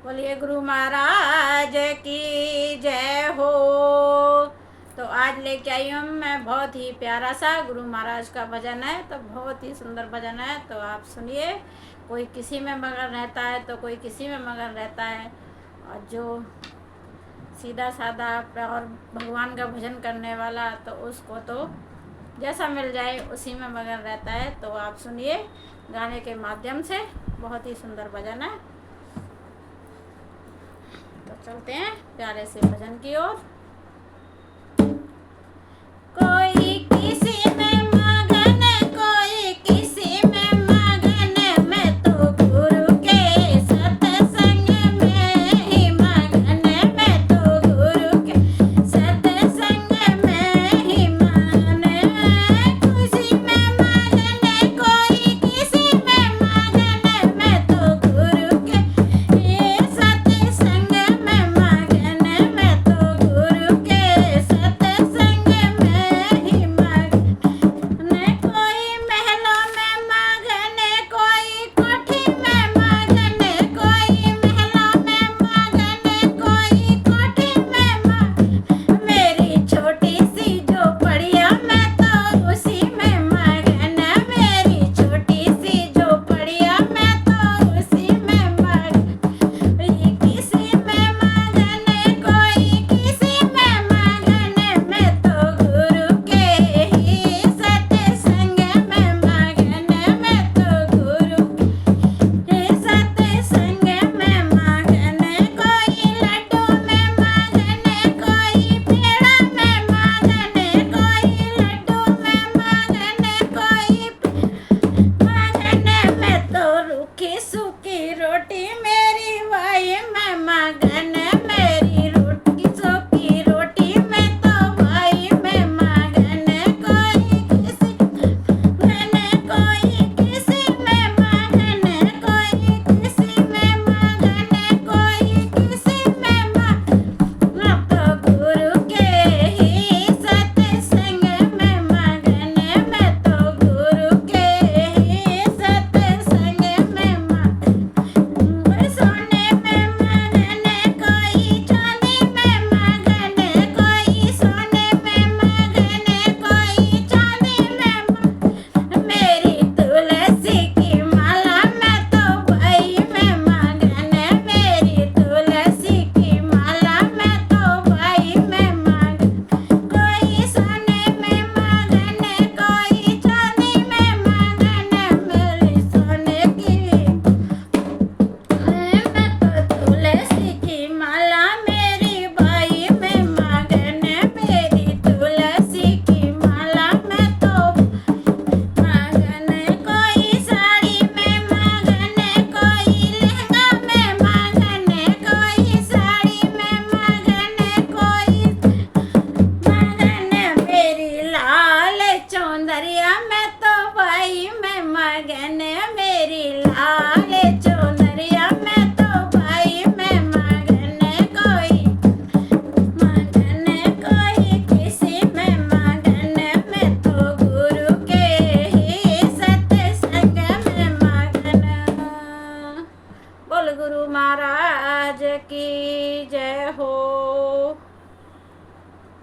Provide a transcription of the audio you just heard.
बोलिए गुरु महाराज की जय हो। तो आज लेके आई हूँ मैं बहुत ही प्यारा सा गुरु महाराज का भजन है। तो बहुत ही सुंदर भजन है, तो आप सुनिए। कोई किसी में मगन रहता है तो कोई किसी में मगन रहता है, और जो सीधा साधा और भगवान का भजन करने वाला तो उसको तो जैसा मिल जाए उसी में मगन रहता है। तो आप सुनिए गाने के माध्यम से, बहुत ही सुंदर भजन है। तो चलते हैं प्यारे से भजन की ओर। कोई किसी में मगन, कोई किसी में मगन, मैं तो गुरु के सत्संग में ही मगन, मैं तो गुरु के सत्संग में ही मगन। किसी में मगन, कोई किसी में मगन, मैं तो गुरु के सत्संग में मगन, मैं तो गुरु के सत्संग में ही मगन। कोई महलों में मगन, कोई कोठी में मगन, कोई महलों में मगन, कोई कोठी में मगन। मेरी छोटी सी झोपड़िया मैं तो उसी में मगन, मेरी छोटी सी झोपड़िया मैं तो उसी में मगन। किसी में मगन, कोई किसी में मगन, मैं तो गुरु के ही सत्संग में मगन, मैं तो गुरु के सत्संग में मगन। कोई लड्डू में मगन, कोई पेड़ा में मगन, कोई लड्डू में मगन, कोई मगन। मैं तो रूखी सूखी रोटी मेरी वाई में मगन, मेरी रूखी सूखी रोटी में तो वाई में मगन। कोई किसी मगन, कोई किसी में मगन, कोई किसी में मगन, कोई किसी में मगन। मैं तो गुरु के ही सत्संग में मगन, मैं तो गुरु के ही सत्संग में मगन। सोने में मगन, कोई चांदी में मगन, कोई सोने में मगन, कोई चांदी में मगन। मेरी तुलसी की माला मैं तो भाई में मगन, मेरी तुलसी की माला मैं तो भाई में मगन। कोई सोने में मगन, कोई चांदी में मगन, मेरी सोने की मैं तो तुलसी की माला मेरी बाई में मगन, मेरी तुलसी की माला मैं तो मगन। कोई साड़ी में मगन, कोई लहंगा में मगन, कोई साड़ी में मगन, कोई मगन। मेरी लाल चौंदरिया मैं तो बाई में मगन, मेरी लाल चौंदरिया